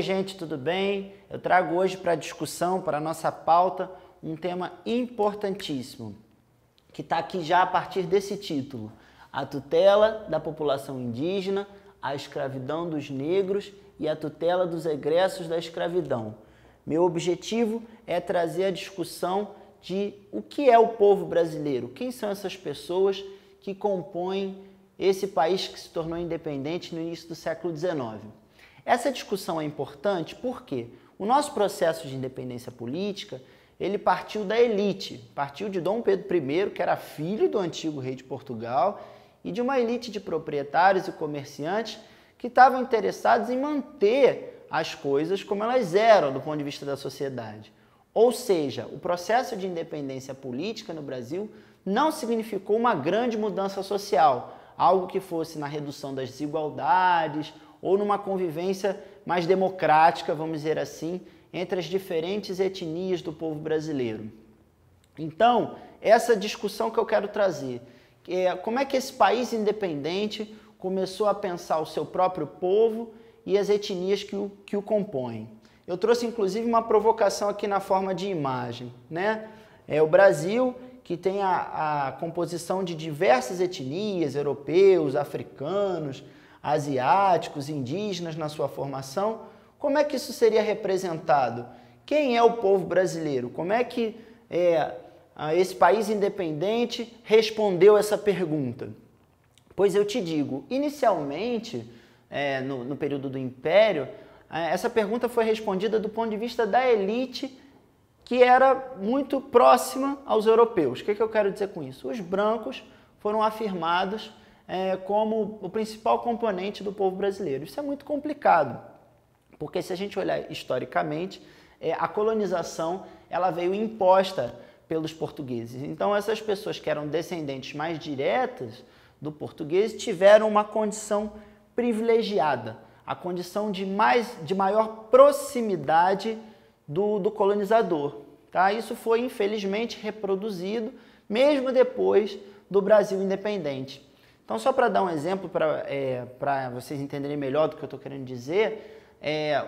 gente, tudo bem? Eu trago hoje para a discussão, para a nossa pauta, um tema importantíssimo, que está aqui já a partir desse título: a tutela da população indígena, a escravidão dos negros e a tutela dos egressos da escravidão. Meu objetivo é trazer a discussão de o que é o povo brasileiro, quem são essas pessoas que compõem esse país que se tornou independente no início do século XIX. Essa discussão é importante porque o nosso processo de independência política, ele partiu da elite, partiu de Dom Pedro I, que era filho do antigo rei de Portugal, e de uma elite de proprietários e comerciantes que estavam interessados em manter as coisas como elas eram do ponto de vista da sociedade. Ou seja, o processo de independência política no Brasil não significou uma grande mudança social, algo que fosse na redução das desigualdades ou numa convivência mais democrática, vamos dizer assim, entre as diferentes etnias do povo brasileiro. Então, essa discussão que eu quero trazer, como é que esse país independente começou a pensar o seu próprio povo e as etnias que o compõem. Eu trouxe inclusive uma provocação aqui na forma de imagem, né? O Brasil, que tem a composição de diversas etnias, europeus, africanos, asiáticos, indígenas na sua formação, como é que isso seria representado? Quem é o povo brasileiro? Como é que esse país independente respondeu essa pergunta? Pois eu te digo, inicialmente, no período do Império, essa pergunta foi respondida do ponto de vista da elite que era muito próxima aos europeus. O que eu quero dizer com isso? Os brancos foram afirmados como o principal componente do povo brasileiro. Isso é muito complicado, porque se a gente olhar historicamente, a colonização ela veio imposta pelos portugueses. Então essas pessoas que eram descendentes mais diretas do português tiveram uma condição privilegiada, a condição de maior proximidade do colonizador. Tá? Isso foi, infelizmente, reproduzido mesmo depois do Brasil independente. Então, só para dar um exemplo, para vocês entenderem melhor do que eu estou querendo dizer,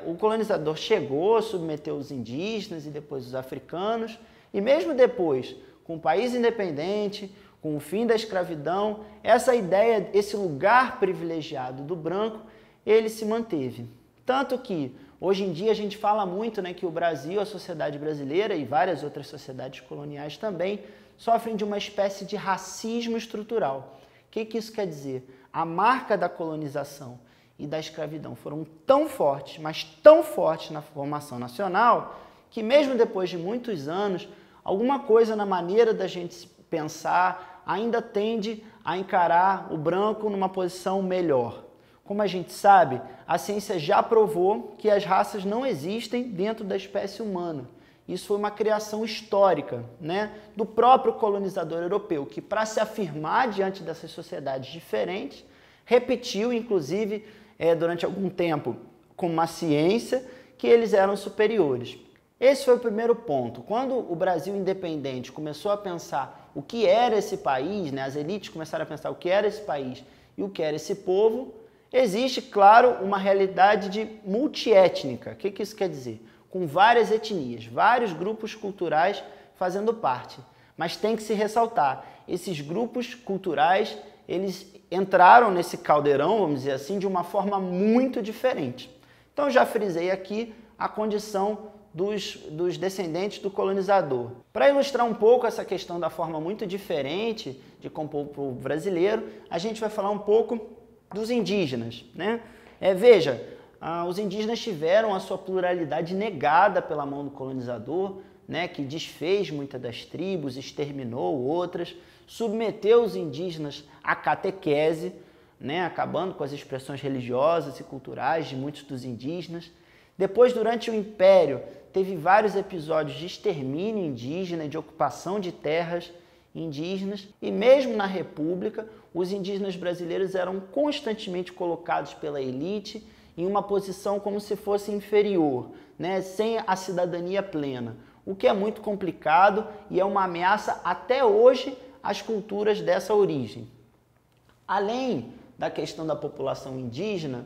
o colonizador chegou, submeteu os indígenas e depois os africanos, e mesmo depois, com o país independente, com o fim da escravidão, essa ideia, esse lugar privilegiado do branco, ele se manteve. Tanto que, hoje em dia, a gente fala muito, né, que o Brasil, a sociedade brasileira e várias outras sociedades coloniais também sofrem de uma espécie de racismo estrutural. O que isso quer dizer? A marca da colonização e da escravidão foram tão fortes, mas tão fortes na formação nacional, que mesmo depois de muitos anos, alguma coisa na maneira da gente pensar ainda tende a encarar o branco numa posição melhor. Como a gente sabe, a ciência já provou que as raças não existem dentro da espécie humana. Isso foi uma criação histórica, né, do próprio colonizador europeu, que para se afirmar diante dessas sociedades diferentes, repetiu, inclusive, durante algum tempo, com uma ciência, que eles eram superiores. Esse foi o primeiro ponto. Quando o Brasil independente começou a pensar o que era esse país, né, as elites começaram a pensar o que era esse país e o que era esse povo, existe, claro, uma realidade de multiétnica. O que isso quer dizer? Com várias etnias, vários grupos culturais fazendo parte. Mas tem que se ressaltar, esses grupos culturais, eles entraram nesse caldeirão, vamos dizer assim, de uma forma muito diferente. Então, eu já frisei aqui a condição dos descendentes do colonizador. Para ilustrar um pouco essa questão da forma muito diferente de compor o povo brasileiro, a gente vai falar um pouco dos indígenas, né? Veja, os indígenas tiveram a sua pluralidade negada pela mão do colonizador, né, que desfez muitas das tribos, exterminou outras, submeteu os indígenas à catequese, né, acabando com as expressões religiosas e culturais de muitos dos indígenas. Depois, durante o Império, teve vários episódios de extermínio indígena, de ocupação de terras indígenas, e mesmo na República, os indígenas brasileiros eram constantemente colocados pela elite em uma posição como se fosse inferior, né, sem a cidadania plena, o que é muito complicado e é uma ameaça até hoje às culturas dessa origem. Além da questão da população indígena,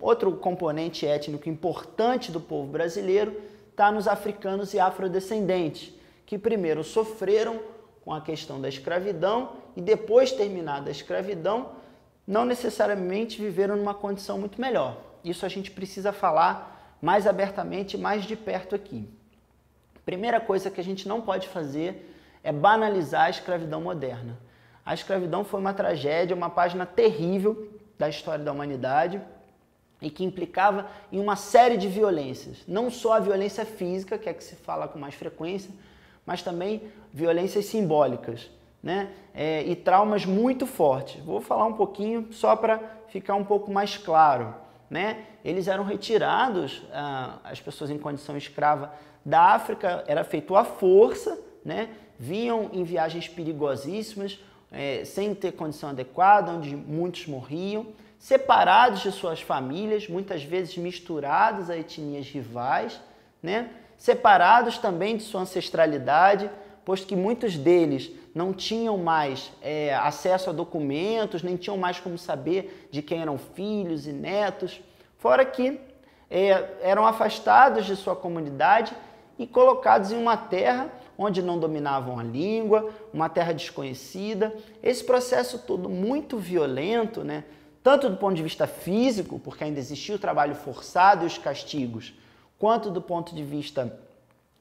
Outro componente étnico importante do povo brasileiro está nos africanos e afrodescendentes, que primeiro sofreram com a questão da escravidão e depois terminada a escravidão, não necessariamente viveram numa condição muito melhor. Isso a gente precisa falar mais abertamente, mais de perto aqui. Primeira coisa que a gente não pode fazer é banalizar a escravidão moderna. A escravidão foi uma tragédia, uma página terrível da história da humanidade e que implicava em uma série de violências. Não só a violência física, que é que se fala com mais frequência, mas também violências simbólicas, né? E traumas muito fortes. Vou falar um pouquinho só para ficar um pouco mais claro, né? Eles eram retirados, as pessoas em condição escrava da África, era feito à força, né? Vinham em viagens perigosíssimas, sem ter condição adequada, onde muitos morriam, separados de suas famílias, muitas vezes misturados a etnias rivais, né? Separados também de sua ancestralidade, posto que muitos deles não tinham mais acesso a documentos, nem tinham mais como saber de quem eram filhos e netos, fora que eram afastados de sua comunidade e colocados em uma terra onde não dominavam a língua, uma terra desconhecida. Esse processo todo muito violento, né? Tanto do ponto de vista físico, porque ainda existia o trabalho forçado e os castigos, quanto do ponto de vista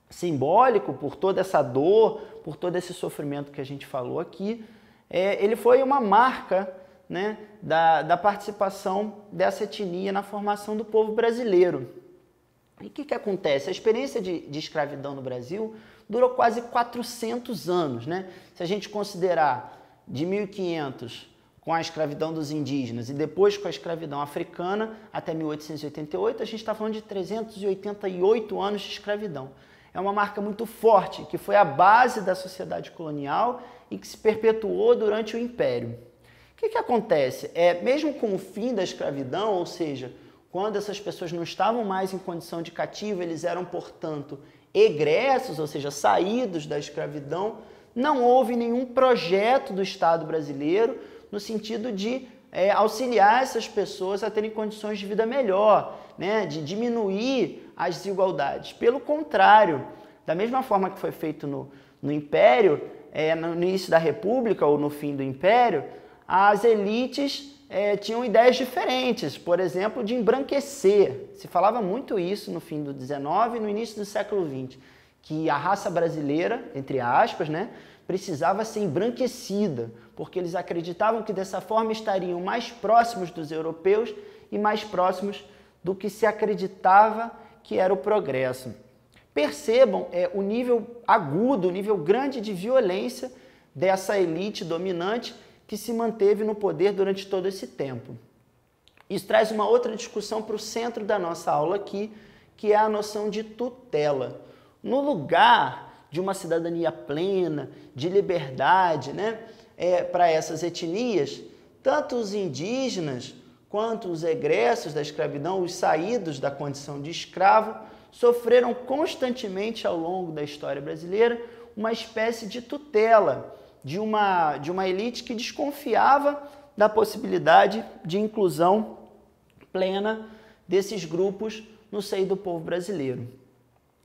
simbólico, por toda essa dor, por todo esse sofrimento que a gente falou aqui, ele foi uma marca, né, da participação dessa etnia na formação do povo brasileiro. E o que acontece? A experiência de escravidão no Brasil durou quase 400 anos, né? Se a gente considerar de 1500 com a escravidão dos indígenas e depois com a escravidão africana até 1888, a gente está falando de 388 anos de escravidão. É uma marca muito forte, que foi a base da sociedade colonial e que se perpetuou durante o Império. O que acontece? Mesmo com o fim da escravidão, ou seja, quando essas pessoas não estavam mais em condição de cativo, eles eram, portanto, egressos, ou seja, saídos da escravidão, não houve nenhum projeto do Estado brasileiro no sentido de auxiliar essas pessoas a terem condições de vida melhor, né, de diminuir as desigualdades. Pelo contrário, da mesma forma que foi feito no Império, no início da República ou no fim do Império, as elites tinham ideias diferentes, por exemplo, de embranquecer. Se falava muito isso no fim do XIX e no início do século XX, que a raça brasileira, entre aspas, né, precisava ser embranquecida, porque eles acreditavam que dessa forma estariam mais próximos dos europeus e mais próximos do que se acreditava que era o progresso. Percebam o nível agudo, o nível grande de violência dessa elite dominante que se manteve no poder durante todo esse tempo. Isso traz uma outra discussão para o centro da nossa aula aqui, que é a noção de tutela. No lugar de uma cidadania plena, de liberdade, né, para essas etnias, tanto os indígenas quanto os egressos da escravidão, os saídos da condição de escravo, sofreram constantemente ao longo da história brasileira uma espécie de tutela de uma elite que desconfiava da possibilidade de inclusão plena desses grupos no seio do povo brasileiro.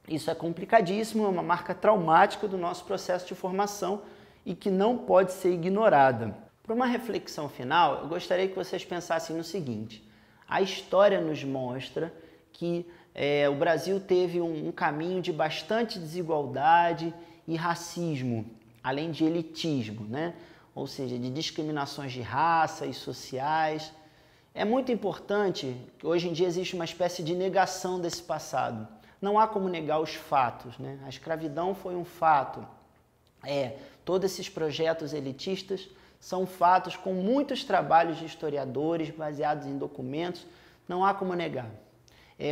Isso é complicadíssimo, é uma marca traumática do nosso processo de formação e que não pode ser ignorada. Para uma reflexão final, eu gostaria que vocês pensassem no seguinte: a história nos mostra que o Brasil teve um caminho de bastante desigualdade e racismo, além de elitismo, né? Ou seja, de discriminações de raça e sociais. É muito importante que hoje em dia existe uma espécie de negação desse passado. Não há como negar os fatos, né? A escravidão foi um fato. Todos esses projetos elitistas são fatos com muitos trabalhos de historiadores baseados em documentos. Não há como negar.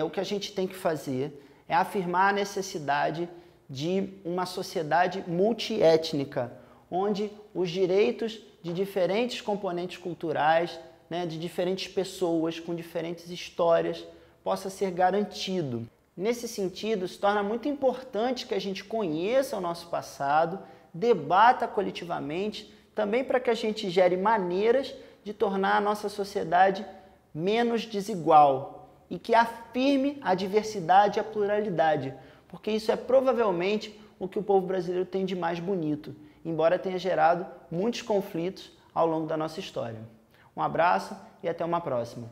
O que a gente tem que fazer é afirmar a necessidade de uma sociedade multiétnica, onde os direitos de diferentes componentes culturais, né, de diferentes pessoas com diferentes histórias, possa ser garantido. Nesse sentido, se torna muito importante que a gente conheça o nosso passado, debata coletivamente, também para que a gente gere maneiras de tornar a nossa sociedade menos desigual, e que afirme a diversidade e a pluralidade, porque isso é provavelmente o que o povo brasileiro tem de mais bonito, embora tenha gerado muitos conflitos ao longo da nossa história. Um abraço e até uma próxima.